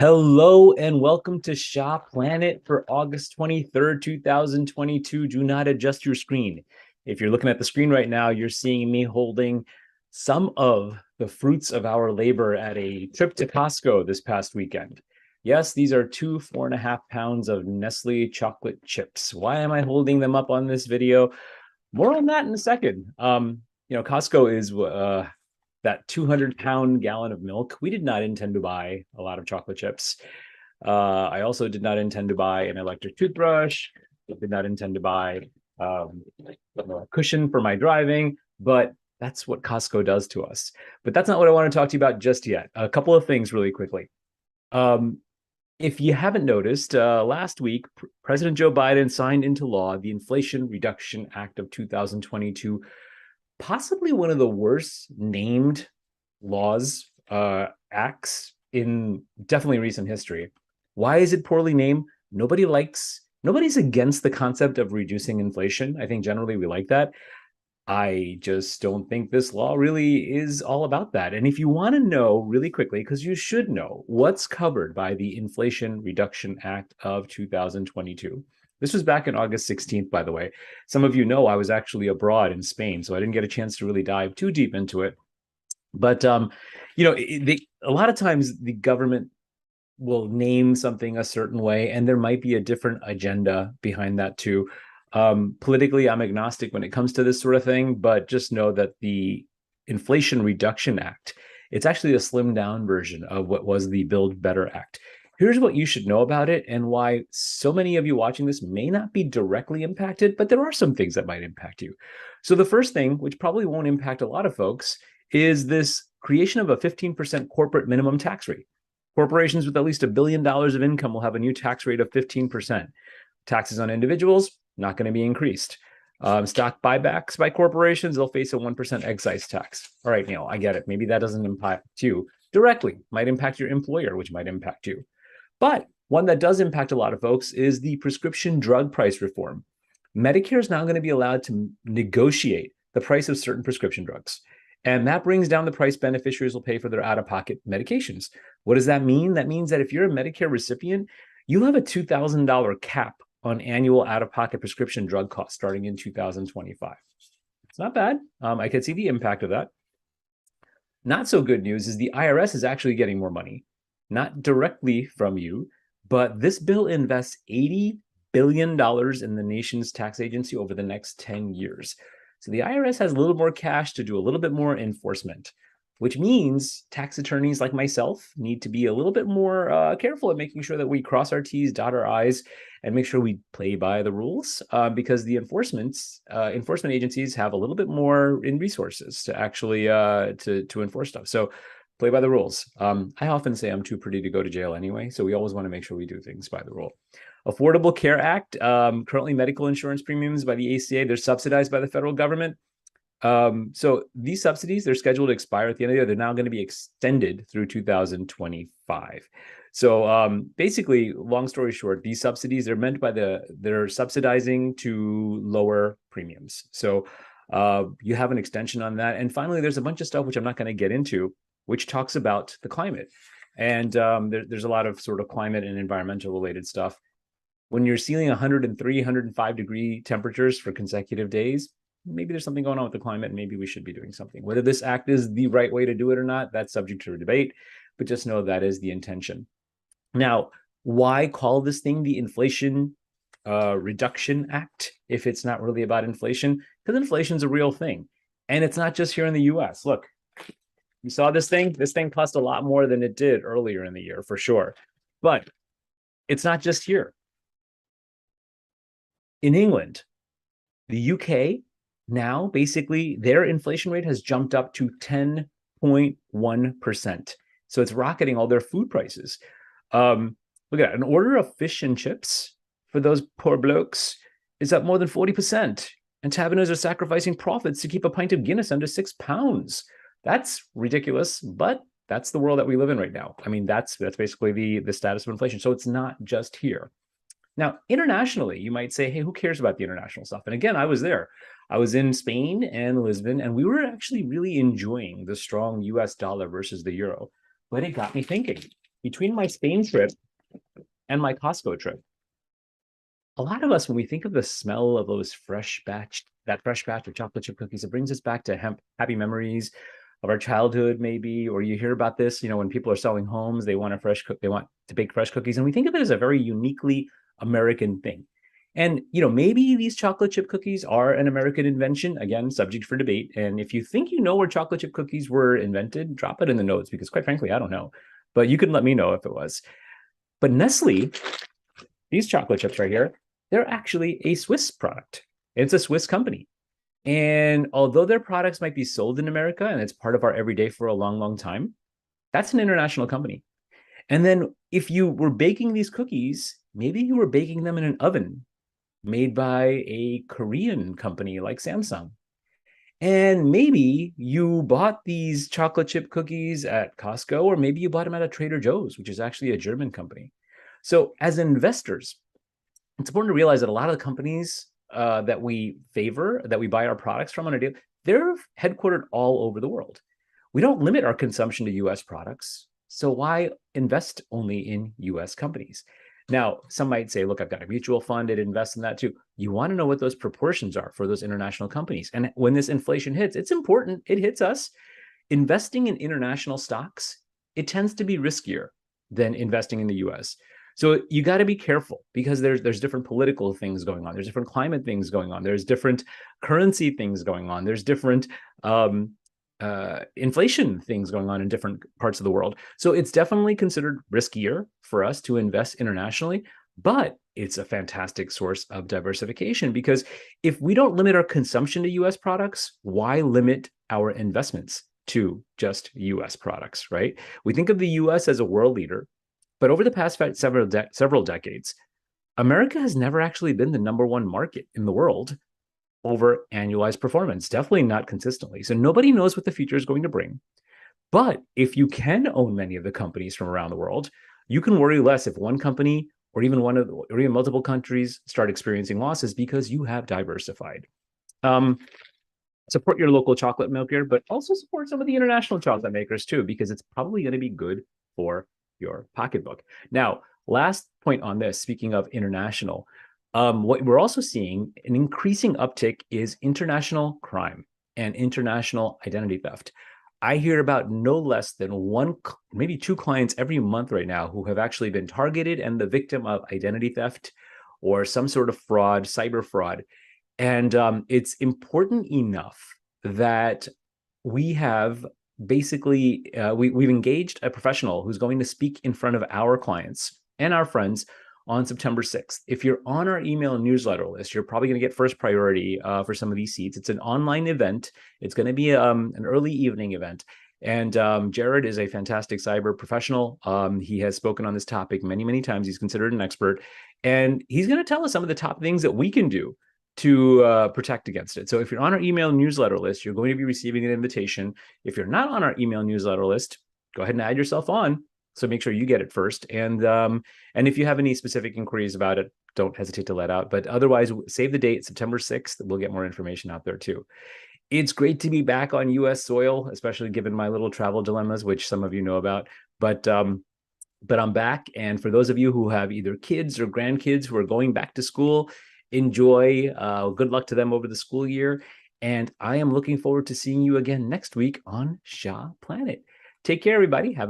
Hello and welcome to Shop Planet for August 23rd, 2022. Do not adjust your screen. If you're looking at the screen right now, you're seeing me holding some of the fruits of our labor at a trip to Costco this past weekend. Yes, these are two 4.5 pounds of Nestle chocolate chips. Why am I holding them up on this video? More on that in a second. Costco is that 200-pound gallon of milk. We did not intend to buy a lot of chocolate chips. I also did not intend to buy an electric toothbrush. I did not intend to buy a cushion for my driving, but that's what Costco does to us. But that's not what I want to talk to you about just yet. A couple of things really quickly. If you haven't noticed, last week, President Joe Biden signed into law the Inflation Reduction Act of 2022, possibly one of the worst named acts in definitely recent history. Why is it poorly named? Nobody's against the concept of reducing inflation. I think generally we like that. I just don't think this law really is all about that. And if you want to know really quickly, because you should know what's covered by the Inflation Reduction Act of 2022. This was back in August 16th, by the way. Some of you know I was actually abroad in Spain, so I didn't get a chance to really dive too deep into it. But a lot of times the government will name something a certain way, and there might be a different agenda behind that too. Politically, I'm agnostic when it comes to this sort of thing, but just know that the Inflation Reduction Act, it's actually a slimmed down version of what was the Build Better Act. Here's what you should know about it and why so many of you watching this may not be directly impacted, but there are some things that might impact you. So the first thing, which probably won't impact a lot of folks, is this creation of a 15% corporate minimum tax rate. Corporations with at least $1 billion of income will have a new tax rate of 15%. Taxes on individuals, not going to be increased. Stock buybacks by corporations, they'll face a 1% excise tax. All right, Neil, I get it. Maybe that doesn't impact you directly, might impact your employer, which might impact you. But one that does impact a lot of folks is the prescription drug price reform. Medicare is now going to be allowed to negotiate the price of certain prescription drugs. And that brings down the price beneficiaries will pay for their out-of-pocket medications. What does that mean? That means that if you're a Medicare recipient, you have a $2,000 cap on annual out-of-pocket prescription drug costs starting in 2025. It's not bad. I could see the impact of that. Not so good news is the IRS is actually getting more money, not directly from you, but this bill invests $80 billion in the nation's tax agency over the next 10 years. So the IRS has a little more cash to do a little bit more enforcement, which means tax attorneys like myself need to be a little bit more careful at making sure that we cross our T's, dot our I's, and make sure we play by the rules because the enforcement agencies have a little bit more in resources to actually to enforce stuff. So play by the rules. I often say I'm too pretty to go to jail anyway, so we always want to make sure we do things by the rule. Affordable Care Act, currently medical insurance premiums by the ACA, they're subsidized by the federal government. So these subsidies, they're scheduled to expire at the end of the year. They're now going to be extended through 2025. So basically, long story short, these subsidies are meant by they're subsidizing to lower premiums. So you have an extension on that. And finally, there's a bunch of stuff which I'm not going to get into, which talks about the climate. And there's a lot of sort of climate and environmental related stuff. When you're seeing 103, 105 degree temperatures for consecutive days, maybe there's something going on with the climate and maybe we should be doing something. Whether this act is the right way to do it or not, that's subject to debate, but just know that is the intention. Now, why call this thing the Inflation Reduction Act if it's not really about inflation? Because inflation is a real thing. And it's not just here in the US. Look, you saw this thing? This thing cost a lot more than it did earlier in the year, for sure. But it's not just here. In England, the UK, now basically their inflation rate has jumped up to 10.1%. So it's rocketing all their food prices. Look at that. An order of fish and chips for those poor blokes is up more than 40%. And taverners are sacrificing profits to keep a pint of Guinness under £6. That's ridiculous, but that's the world that we live in right now. I mean, that's basically the status of inflation. So it's not just here. Now, internationally, you might say, hey, who cares about the international stuff? And again, I was there. I was in Spain and Lisbon, and we were actually really enjoying the strong US dollar versus the euro. But it got me thinking, between my Spain trip and my Costco trip, a lot of us, when we think of the smell of those that fresh batch of chocolate chip cookies, it brings us back to happy memories of our childhood, maybe. Or you hear about this, when people are selling homes, they want they want to bake fresh cookies, and we think of it as a very uniquely American thing. And maybe these chocolate chip cookies are an American invention. Again, subject for debate. And if you think you know where chocolate chip cookies were invented, drop it in the notes, because quite frankly, I don't know. But you can let me know if it was. But Nestle, these chocolate chips right here, they're actually a Swiss product. It's a Swiss company. And although their products might be sold in America and it's part of our everyday for a long, long time, that's an international company. And then if you were baking these cookies, maybe you were baking them in an oven made by a Korean company like Samsung. And maybe you bought these chocolate chip cookies at Costco, or maybe you bought them at a Trader Joe's, which is actually a German company. So as investors, it's important to realize that a lot of the companies that we favor, that we buy our products from on a daily, they're headquartered all over the world. We don't limit our consumption to US products. So why invest only in US companies? Now, some might say, look, I've got a mutual fund, it invests in that too. You want to know what those proportions are for those international companies. And when this inflation hits, it's important, it hits us. Investing in international stocks, it tends to be riskier than investing in the US. So you got to be careful, because there's different political things going on. There's different climate things going on. There's different currency things going on. There's different inflation things going on in different parts of the world. So it's definitely considered riskier for us to invest internationally, but it's a fantastic source of diversification, because if we don't limit our consumption to US products, why limit our investments to just US products, right? We think of the US as a world leader, but over the past several decades, America has never actually been the number one market in the world over annualized performance, definitely not consistently. So nobody knows what the future is going to bring. But if you can own many of the companies from around the world, you can worry less if one company or even multiple countries start experiencing losses, because you have diversified. Support your local chocolate maker, but also support some of the international chocolate makers too, because it's probably going to be good for your pocketbook. Now, last point on this, speaking of international, what we're also seeing an increasing uptick is international crime and international identity theft. I hear about no less than one, maybe two clients every month right now who have actually been targeted and the victim of identity theft or some sort of fraud, cyber fraud. And it's important enough that we have basically, we've engaged a professional who's going to speak in front of our clients and our friends on September 6th. If you're on our email newsletter list, you're probably going to get first priority for some of these seats. It's an online event. It's going to be an early evening event. And Jared is a fantastic cyber professional. He has spoken on this topic many, many times. He's considered an expert. And he's going to tell us some of the top things that we can do to protect against it. So if you're on our email newsletter list, you're going to be receiving an invitation. If you're not on our email newsletter list, go ahead and add yourself on. So make sure you get it first. And if you have any specific inquiries about it, don't hesitate to let out. But otherwise, save the date, September 6th. We'll get more information out there too. It's great to be back on US soil, especially given my little travel dilemmas, which some of you know about. But I'm back. And for those of you who have either kids or grandkids who are going back to school, enjoy. Good luck to them over the school year. And I am looking forward to seeing you again next week on Shaw Planet. Take care, everybody. Have a